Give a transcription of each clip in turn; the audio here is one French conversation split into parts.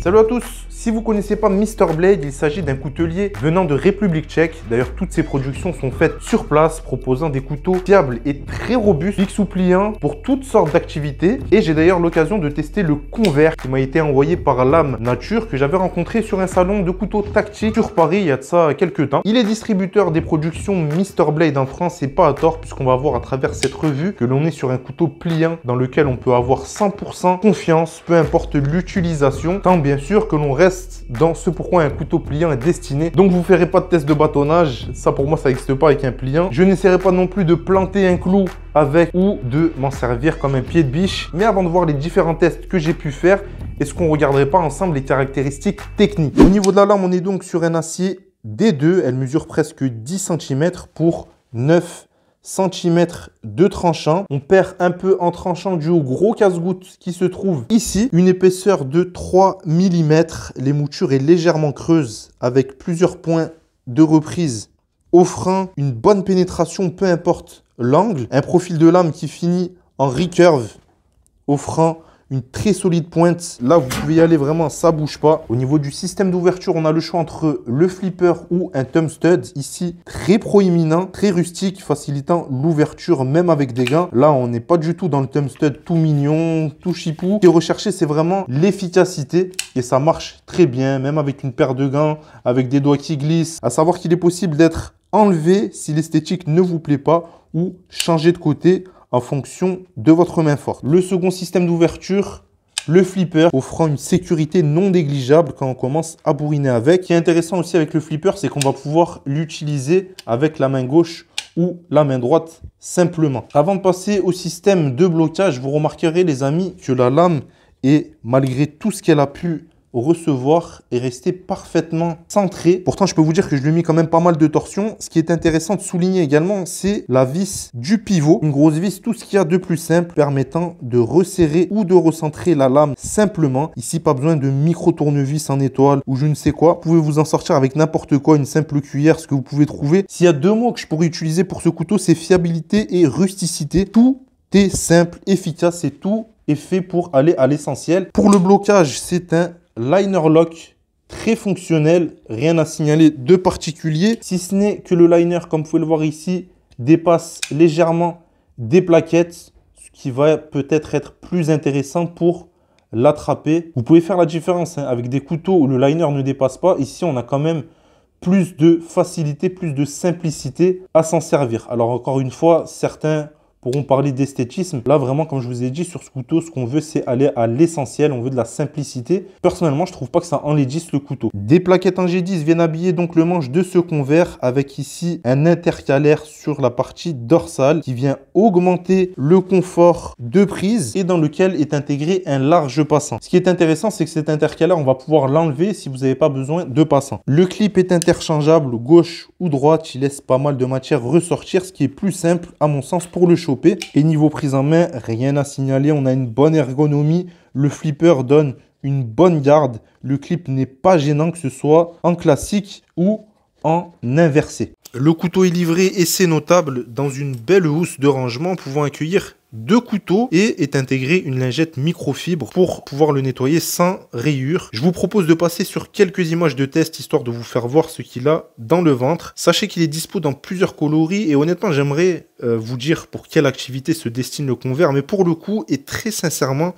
Salut à tous. Si vous ne connaissez pas Mr Blade, il s'agit d'un coutelier venant de République tchèque. D'ailleurs, toutes ses productions sont faites sur place, proposant des couteaux fiables et très robustes, fixes ou pliants pour toutes sortes d'activités. Et j'ai d'ailleurs l'occasion de tester le Convert qui m'a été envoyé par Lame Nature, que j'avais rencontré sur un salon de couteaux tactiques sur Paris il y a de ça quelques temps. Il est distributeur des productions Mr Blade en France et pas à tort, puisqu'on va voir à travers cette revue que l'on est sur un couteau pliant dans lequel on peut avoir 100% confiance, peu importe l'utilisation, tant bien sûr que l'on reste dans ce pourquoi un couteau pliant est destiné. Donc vous ne ferez pas de test de bâtonnage, ça pour moi ça n'existe pas avec un pliant. Je n'essaierai pas non plus de planter un clou avec ou de m'en servir comme un pied de biche. Mais avant de voir les différents tests que j'ai pu faire, est-ce qu'on ne regarderait pas ensemble les caractéristiques techniques? Au niveau de la lame, on est donc sur un acier D2, elle mesure presque 10 cm pour 9 cm de tranchant. On perd un peu en tranchant dû au gros casse-goutte qui se trouve ici. Une épaisseur de 3 mm. Les moutures est légèrement creuse avec plusieurs points de reprise offrant une bonne pénétration peu importe l'angle. Un profil de lame qui finit en recurve offrant une très solide pointe. Là, vous pouvez y aller vraiment, ça bouge pas. Au niveau du système d'ouverture, on a le choix entre le flipper ou un thumb stud. Ici, très proéminent, très rustique, facilitant l'ouverture même avec des gants. Là, on n'est pas du tout dans le thumb stud tout mignon, tout chipou. Ce qui est recherché, c'est vraiment l'efficacité et ça marche très bien, même avec une paire de gants, avec des doigts qui glissent. À savoir qu'il est possible d'être enlevé si l'esthétique ne vous plaît pas ou changer de côté en fonction de votre main forte. Le second système d'ouverture, le flipper, offrant une sécurité non négligeable quand on commence à bourriner avec. Ce qui est intéressant aussi avec le flipper, c'est qu'on va pouvoir l'utiliser avec la main gauche ou la main droite simplement. Avant de passer au système de blocage, vous remarquerez les amis que la lame est, malgré tout ce qu'elle a pu recevoir, est resté parfaitement centré. Pourtant, je peux vous dire que je lui ai mis quand même pas mal de torsion. Ce qui est intéressant de souligner également, c'est la vis du pivot. Une grosse vis, tout ce qu'il y a de plus simple, permettant de resserrer ou de recentrer la lame simplement. Ici, pas besoin de micro-tournevis en étoile ou je ne sais quoi. Vous pouvez vous en sortir avec n'importe quoi, une simple cuillère, ce que vous pouvez trouver. S'il y a deux mots que je pourrais utiliser pour ce couteau, c'est fiabilité et rusticité. Tout est simple, efficace et tout est fait pour aller à l'essentiel. Pour le blocage, c'est un liner lock très fonctionnel, rien à signaler de particulier, si ce n'est que le liner, comme vous pouvez le voir ici, dépasse légèrement des plaquettes, ce qui va peut-être être plus intéressant pour l'attraper. Vous pouvez faire la différence avec des couteaux où le liner ne dépasse pas. Ici, on a quand même plus de facilité, plus de simplicité à s'en servir. Alors encore une fois, certains pourront parler d'esthétisme. Là, vraiment, comme je vous ai dit, sur ce couteau, ce qu'on veut, c'est aller à l'essentiel. On veut de la simplicité. Personnellement, je trouve pas que ça enlaidisse le couteau. Des plaquettes en G10 viennent habiller donc le manche de ce Convert avec ici un intercalaire sur la partie dorsale qui vient augmenter le confort de prise et dans lequel est intégré un large passant. Ce qui est intéressant, c'est que cet intercalaire, on va pouvoir l'enlever si vous n'avez pas besoin de passant. Le clip est interchangeable gauche ou droite. Il laisse pas mal de matière ressortir, ce qui est plus simple à mon sens pour le choper. Et niveau prise en main, rien à signaler, on a une bonne ergonomie, le flipper donne une bonne garde, le clip n'est pas gênant que ce soit en classique ou en inversé. Le couteau est livré et c'est notable dans une belle housse de rangement pouvant accueillir deux couteaux et est intégré une lingette microfibre pour pouvoir le nettoyer sans rayures. Je vous propose de passer sur quelques images de test histoire de vous faire voir ce qu'il a dans le ventre. Sachez qu'il est dispo dans plusieurs coloris et honnêtement j'aimerais vous dire pour quelle activité se destine le Convert, mais pour le coup et très sincèrement,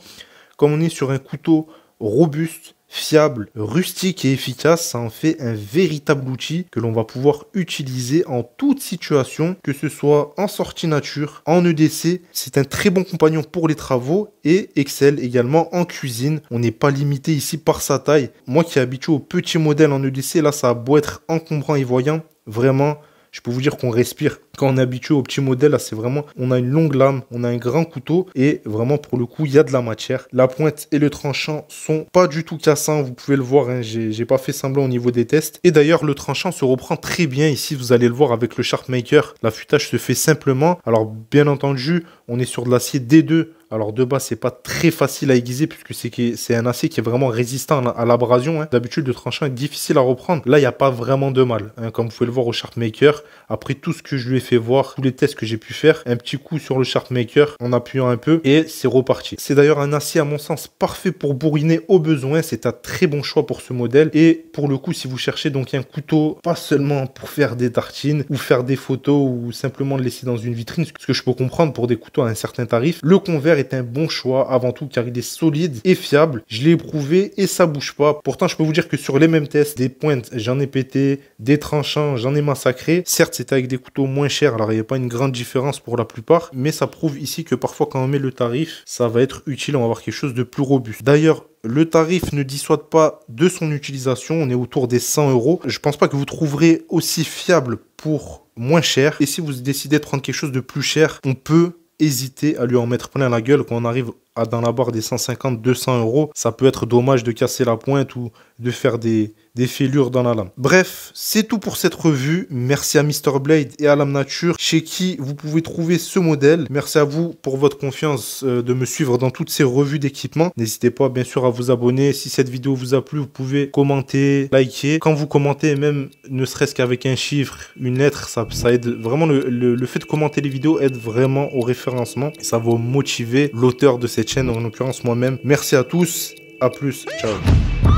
comme on est sur un couteau robuste, fiable, rustique et efficace, ça en fait un véritable outil que l'on va pouvoir utiliser en toute situation, que ce soit en sortie nature, en EDC. C'est un très bon compagnon pour les travaux et excelle également en cuisine. On n'est pas limité ici par sa taille. Moi qui est habitué aux petits modèles en EDC, là ça a beau être encombrant et voyant, vraiment je peux vous dire qu'on respire. Quand on est habitué au petit modèle, là, c'est vraiment, on a une longue lame, on a un grand couteau et vraiment, pour le coup, il y a de la matière. La pointe et le tranchant sont pas du tout cassants. Vous pouvez le voir, hein, j'ai pas fait semblant au niveau des tests. Et d'ailleurs, le tranchant se reprend très bien ici. Vous allez le voir avec le Sharpmaker. L'affûtage se fait simplement. Alors, bien entendu, on est sur de l'acier D2 Alors de base, c'est pas très facile à aiguiser puisque c'est un acier qui est vraiment résistant à l'abrasion. Hein. D'habitude, le tranchant est difficile à reprendre. Là, il n'y a pas vraiment de mal. Hein. Comme vous pouvez le voir au Sharpmaker, après tout ce que je lui ai fait voir, tous les tests que j'ai pu faire, un petit coup sur le Sharpmaker en appuyant un peu et c'est reparti. C'est d'ailleurs un acier à mon sens parfait pour bourriner au besoin. C'est un très bon choix pour ce modèle. Et pour le coup, si vous cherchez donc un couteau, pas seulement pour faire des tartines ou faire des photos ou simplement le laisser dans une vitrine, ce que je peux comprendre pour des couteaux à un certain tarif, le Convert est un bon choix avant tout car il est solide et fiable. Je l'ai éprouvé et ça bouge pas. Pourtant, je peux vous dire que sur les mêmes tests, des pointes, j'en ai pété, des tranchants, j'en ai massacré. Certes, c'était avec des couteaux moins chers, alors il n'y a pas une grande différence pour la plupart, mais ça prouve ici que parfois quand on met le tarif, ça va être utile, on va avoir quelque chose de plus robuste. D'ailleurs, le tarif ne dissuade pas de son utilisation, on est autour des 100 €. Je pense pas que vous trouverez aussi fiable pour moins cher. Et si vous décidez de prendre quelque chose de plus cher, on peut hésiter à lui en mettre plein la gueule quand on arrive dans la barre des 150-200 €. Ça peut être dommage de casser la pointe ou de faire des fêlures dans la lame. Bref, c'est tout pour cette revue. Merci à Mr Blade et à Lame Nature, chez qui vous pouvez trouver ce modèle. Merci à vous pour votre confiance de me suivre dans toutes ces revues d'équipement. N'hésitez pas bien sûr à vous abonner. Si cette vidéo vous a plu, vous pouvez commenter, liker. Quand vous commentez, même ne serait-ce qu'avec un chiffre, une lettre, ça aide vraiment. Le fait de commenter les vidéos aide vraiment au référencement. Ça va motiver l'auteur de cette chaîne, en l'occurrence moi-même. Merci à tous. À plus. Ciao.